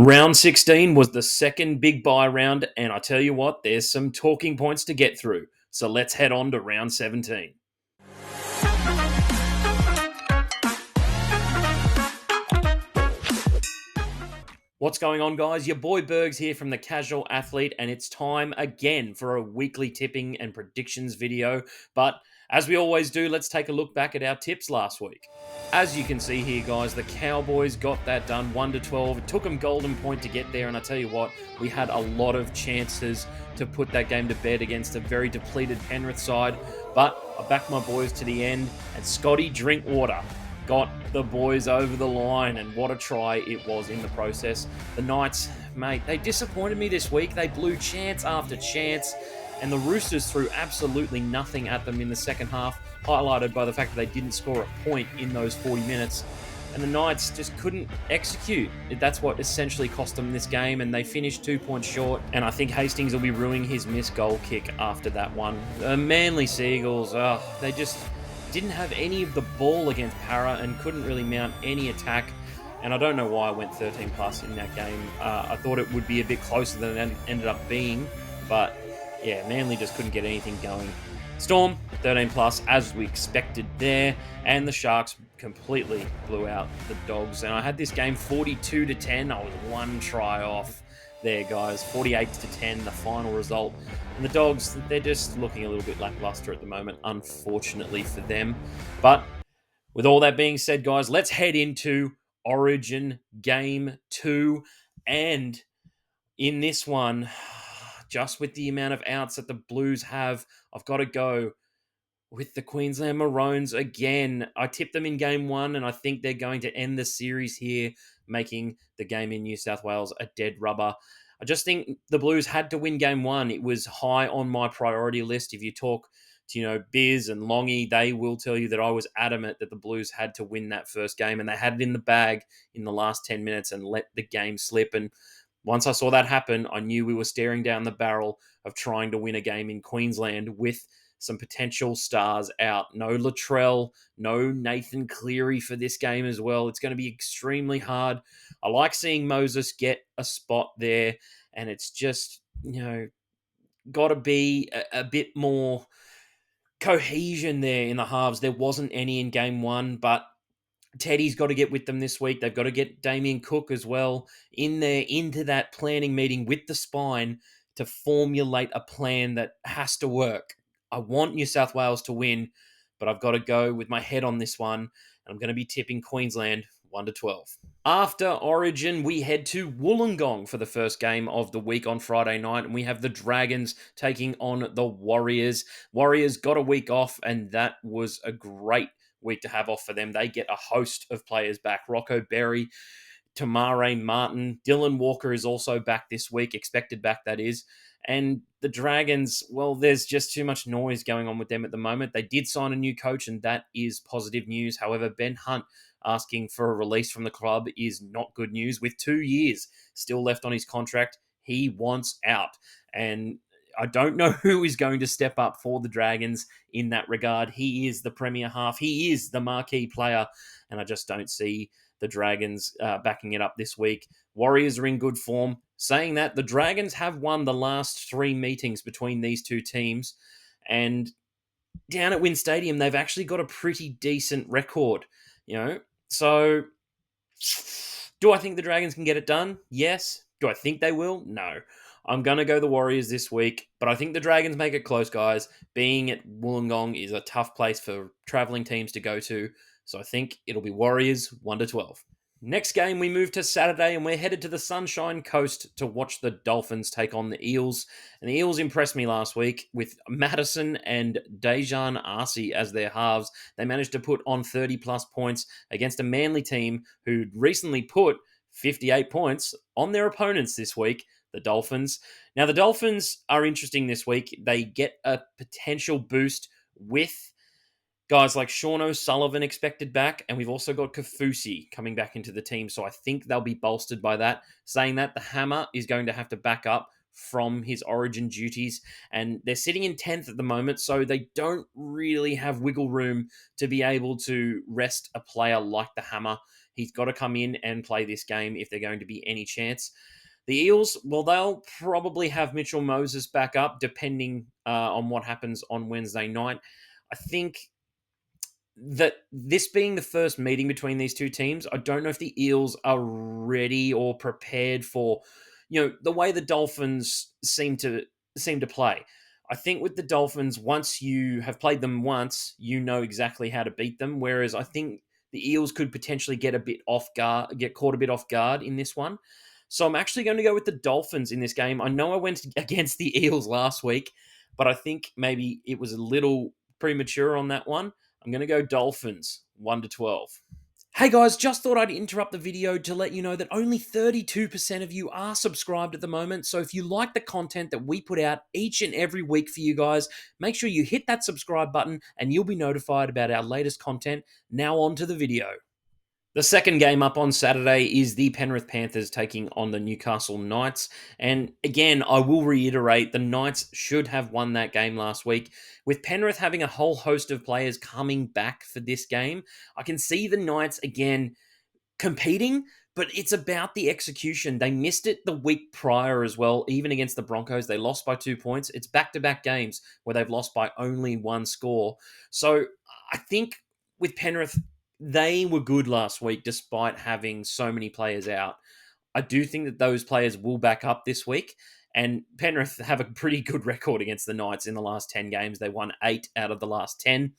Round 16 was the second big buy round, and I tell you what, there's some talking points to get through. So let's head on to round 17. What's going on, guys? Your boy Burgz here from The Casual Athlete, and it's time again for a weekly tipping and predictions video. But as we always do, let's take a look back at our tips last week. As you can see here, guys, the Cowboys got that done 1-12. It took them golden point to get there, and I tell you what, we had a lot of chances to put that game to bed against a very depleted Penrith side. But I backed my boys to the end, and Scotty Drinkwater got the boys over the line, and what a try it was in the process. The Knights, mate, they disappointed me this week. They blew chance after chance, and the Roosters threw absolutely nothing at them in the second half, highlighted by the fact that they didn't score a point in those 40 minutes. And the Knights just couldn't execute. That's what essentially cost them this game, and they finished 2 points short. And I think Hastings will be ruining his missed goal kick after that one. Manly Seagulls, they just didn't have any of the ball against Para and couldn't really mount any attack. And I don't know why I went 13 plus in that game. I thought it would be a bit closer than it ended up being. But yeah, Manly just couldn't get anything going. Storm, 13 plus, as we expected there. And the Sharks completely blew out the Dogs. And I had this game 42-10. I was one try off there, guys. 48-10, the final result. And the Dogs, they're just looking a little bit lackluster at the moment, unfortunately for them. But with all that being said, guys, let's head into Origin Game 2. And in this one, just with the amount of outs that the Blues have, I've got to go with the Queensland Maroons again. I tipped them in Game 1, and I think they're going to end the series here, making the game in New South Wales a dead rubber. I just think the Blues had to win Game 1. It was high on my priority list. If you talk to, Biz and Longy, they will tell you that I was adamant that the Blues had to win that first game, and they had it in the bag in the last 10 minutes and let the game slip. And once I saw that happen, I knew we were staring down the barrel of trying to win a game in Queensland with some potential stars out. No Latrell, no Nathan Cleary for this game as well. It's going to be extremely hard. I like seeing Moses get a spot there, and it's just, got to be a bit more cohesion there in the halves. There wasn't any in Game 1, but Teddy's got to get with them this week. They've got to get Damien Cook as well in there into that planning meeting with the spine to formulate a plan that has to work. I want New South Wales to win, but I've got to go with my head on this one. I'm going to be tipping Queensland 1-12. After Origin, we head to Wollongong for the first game of the week on Friday night, and we have the Dragons taking on the Warriors. Warriors got a week off, and that was a great week to have off for them. They get a host of players back. Rocco Berry, Tamare Martin, Dylan Walker is also back this week, expected back, that is. And the Dragons, well, there's just too much noise going on with them at the moment. They did sign a new coach, and that is positive news. However, Ben Hunt asking for a release from the club is not good news. With 2 years still left on his contract, he wants out. And I don't know who is going to step up for the Dragons in that regard. He is the premier half. He is the marquee player, and I just don't see the Dragons backing it up this week. Warriors are in good form. Saying that, the Dragons have won the last 3 meetings between these two teams, and down at Wynn Stadium, they've actually got a pretty decent record, So, do I think the Dragons can get it done? Yes. Do I think they will? No. I'm going to go the Warriors this week, but I think the Dragons make it close, guys. Being at Wollongong is a tough place for travelling teams to go to, so I think it'll be Warriors 1-12. Next game, we move to Saturday, and we're headed to the Sunshine Coast to watch the Dolphins take on the Eels. And the Eels impressed me last week with Madison and Dejan Arce as their halves. They managed to put on 30-plus points against a Manly team who recently put 58 points on their opponents this week, the Dolphins. Now, the Dolphins are interesting this week. They get a potential boost with guys like Sean O'Sullivan expected back, and we've also got Kafusi coming back into the team, so I think they'll be bolstered by that. Saying that, the Hammer is going to have to back up from his Origin duties, and they're sitting in 10th at the moment, so they don't really have wiggle room to be able to rest a player like the Hammer. He's got to come in and play this game if they're going to be any chance. The Eels, well, they'll probably have Mitchell Moses back up depending on what happens on Wednesday night. I think that this being the first meeting between these two teams, I don't know if the Eels are ready or prepared for, the way the Dolphins seem to play. I think with the Dolphins, once you have played them once, you know exactly how to beat them. Whereas I think the Eels could potentially get a bit off guard, get caught a bit off guard in this one. So I'm actually going to go with the Dolphins in this game. I know I went against the Eels last week, but I think maybe it was a little premature on that one. I'm going to go Dolphins 1-12. Hey guys, just thought I'd interrupt the video to let you know that only 32% of you are subscribed at the moment. So if you like the content that we put out each and every week for you guys, make sure you hit that subscribe button and you'll be notified about our latest content. Now on to the video. The second game up on Saturday is the Penrith Panthers taking on the Newcastle Knights. And again, I will reiterate, the Knights should have won that game last week. With Penrith having a whole host of players coming back for this game, I can see the Knights again competing, but it's about the execution. They missed it the week prior as well, even against the Broncos. They lost by 2 points. It's back-to-back games where they've lost by only one score. So I think with Penrith, they were good last week despite having so many players out. I do think that those players will back up this week. And Penrith have a pretty good record against the Knights in the last 10 games. They won 8 out of the last 10.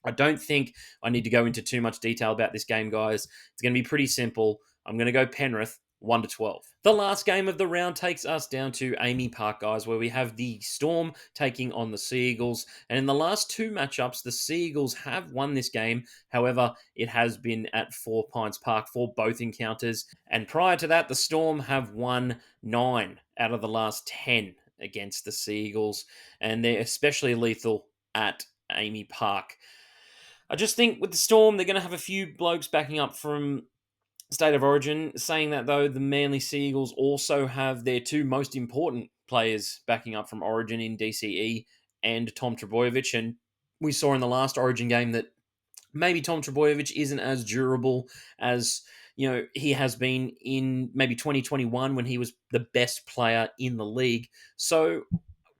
I don't think I need to go into too much detail about this game, guys. It's going to be pretty simple. I'm going to go Penrith 1-12. The last game of the round takes us down to Amy Park, guys, where we have the Storm taking on the Seagulls. And in the last two matchups, the Seagulls have won this game. However, it has been at Four Pines Park for both encounters. And prior to that, the Storm have won 9 out of the last 10 against the Seagulls. And they're especially lethal at Amy Park. I just think with the Storm, they're going to have a few blokes backing up from State of Origin. Saying that, though, the Manly Seagulls also have their two most important players backing up from Origin in DCE and Tom Trbojevic. And we saw in the last Origin game that maybe Tom Trbojevic isn't as durable as he has been in maybe 2021 when he was the best player in the league. So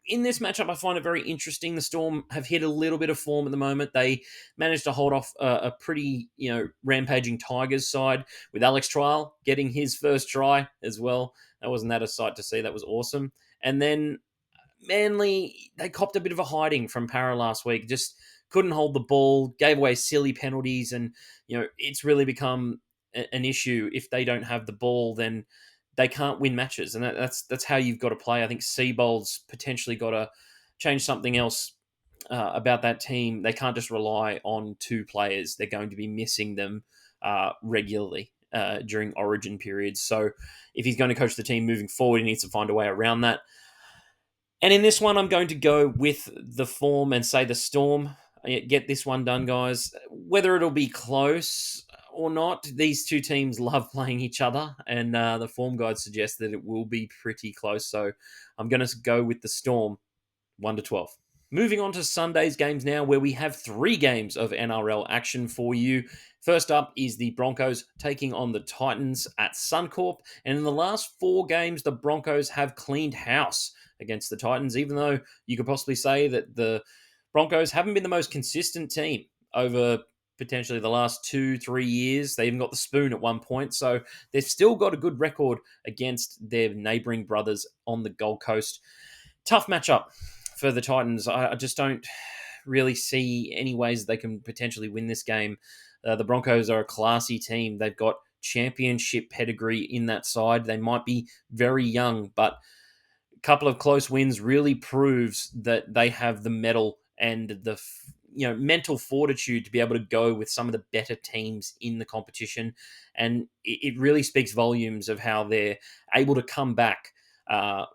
in this matchup, I find it very interesting. The Storm have hit a little bit of form at the moment. They managed to hold off a pretty, rampaging Tigers side with Alex Trial getting his first try as well. Wasn't that a sight to see? That was awesome. And then Manly, they copped a bit of a hiding from Para last week. Just couldn't hold the ball, gave away silly penalties, and it's really become an issue. If they don't have the ball, then they can't win matches, and that's how you've got to play. I think Seabold's potentially got to change something else about that team. They can't just rely on two players. They're going to be missing them regularly during Origin periods. So if he's going to coach the team moving forward, he needs to find a way around that. And in this one, I'm going to go with the form and say the Storm. Get this one done, guys. Whether it'll be close or not, these two teams love playing each other, and the form guide suggests that it will be pretty close. So I'm going to go with the Storm 1-12. Moving on to Sunday's games now, where we have 3 games of NRL action for you. First up is the Broncos taking on the Titans at Suncorp. And in the last 4 games, the Broncos have cleaned house against the Titans, even though you could possibly say that the Broncos haven't been the most consistent team over potentially the last 2-3 years. They even got the spoon at one point. So they've still got a good record against their neighbouring brothers on the Gold Coast. Tough matchup for the Titans. I just don't really see any ways they can potentially win this game. The Broncos are a classy team. They've got championship pedigree in that side. They might be very young, but a couple of close wins really proves that they have the mettle and the mental fortitude to be able to go with some of the better teams in the competition. And it really speaks volumes of how they're able to come back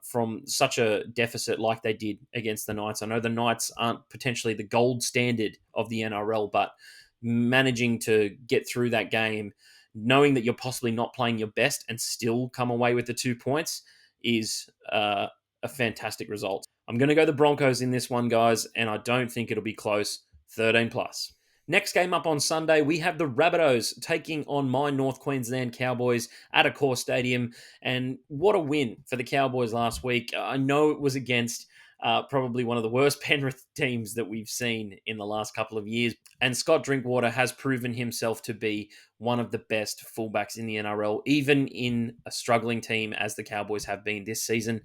from such a deficit like they did against the Knights. I know the Knights aren't potentially the gold standard of the NRL, but managing to get through that game, knowing that you're possibly not playing your best and still come away with the 2 points is a fantastic result. I'm going to go the Broncos in this one, guys, and I don't think it'll be close. 13+. Next game up on Sunday, we have the Rabbitohs taking on my North Queensland Cowboys at a core stadium. And what a win for the Cowboys last week. I know it was against probably one of the worst Penrith teams that we've seen in the last couple of years. And Scott Drinkwater has proven himself to be one of the best fullbacks in the NRL, even in a struggling team as the Cowboys have been this season.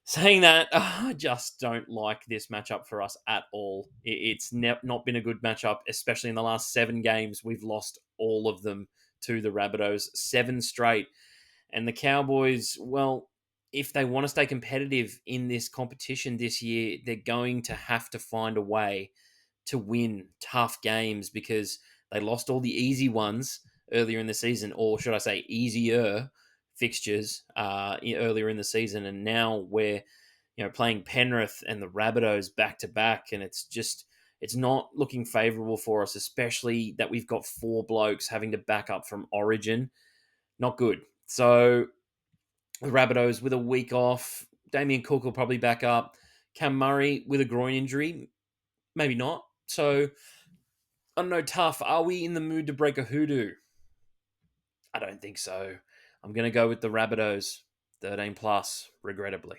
Saying that, I just don't like this matchup for us at all. It's not been a good matchup, especially in the last 7 games. We've lost all of them to the Rabbitohs, 7 straight. And the Cowboys, well, if they want to stay competitive in this competition this year, they're going to have to find a way to win tough games because they lost all the easy ones earlier in the season, or should I say easier fixtures earlier in the season. And now we're playing Penrith and the Rabbitohs back to back, and it's not looking favourable for us, especially that we've got 4 blokes having to back up from Origin. Not good. So the Rabbitohs with a week off. Damien Cook will probably back up. Cam Murray with a groin injury, maybe not. So I don't know, tough. Are we in the mood to break a hoodoo? I don't think so. I'm going to go with the Rabbitohs, 13 plus, regrettably.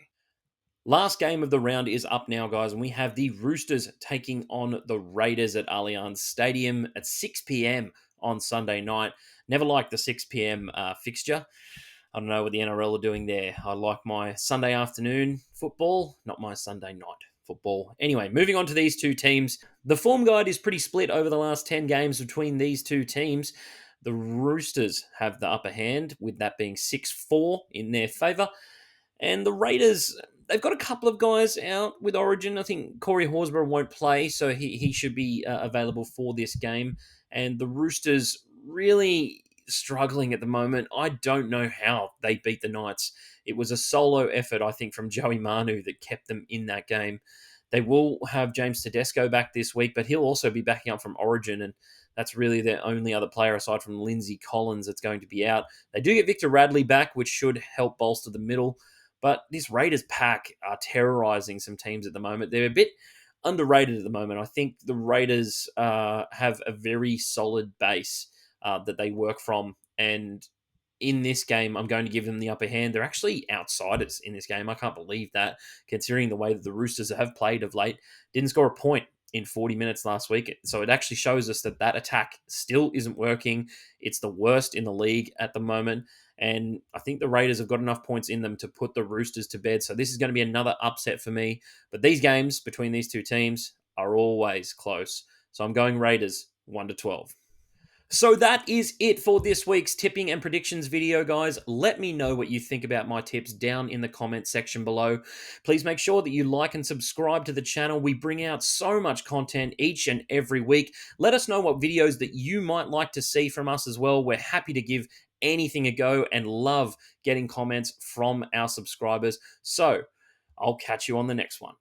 Last game of the round is up now, guys, and we have the Roosters taking on the Raiders at Allianz Stadium at 6 p.m. on Sunday night. Never liked the 6 p.m. Fixture. I don't know what the NRL are doing there. I like my Sunday afternoon football, not my Sunday night football. Anyway, moving on to these two teams. The form guide is pretty split over the last 10 games between these two teams. The Roosters have the upper hand, with that being 6-4 in their favour. And the Raiders, they've got a couple of guys out with Origin. I think Corey Horsburgh won't play, so he should be available for this game. And the Roosters really struggling at the moment. I don't know how they beat the Knights. It was a solo effort, I think, from Joey Manu that kept them in that game. They will have James Tedesco back this week, but he'll also be backing up from Origin, and that's really their only other player aside from Lindsay Collins that's going to be out. They do get Victor Radley back, which should help bolster the middle. But this Raiders pack are terrorising some teams at the moment. They're a bit underrated at the moment. I think the Raiders have a very solid base that they work from. And in this game, I'm going to give them the upper hand. They're actually outsiders in this game. I can't believe that, considering the way that the Roosters have played of late. Didn't score a point in 40 minutes last week. So it actually shows us that attack still isn't working. It's the worst in the league at the moment. And I think the Raiders have got enough points in them to put the Roosters to bed. So this is going to be another upset for me. But these games between these two teams are always close. So I'm going Raiders 1-12. So that is it for this week's tipping and predictions video, guys. Let me know what you think about my tips down in the comments section below. Please make sure that you like and subscribe to the channel. We bring out so much content each and every week. Let us know what videos that you might like to see from us as well. We're happy to give anything a go and love getting comments from our subscribers. So I'll catch you on the next one.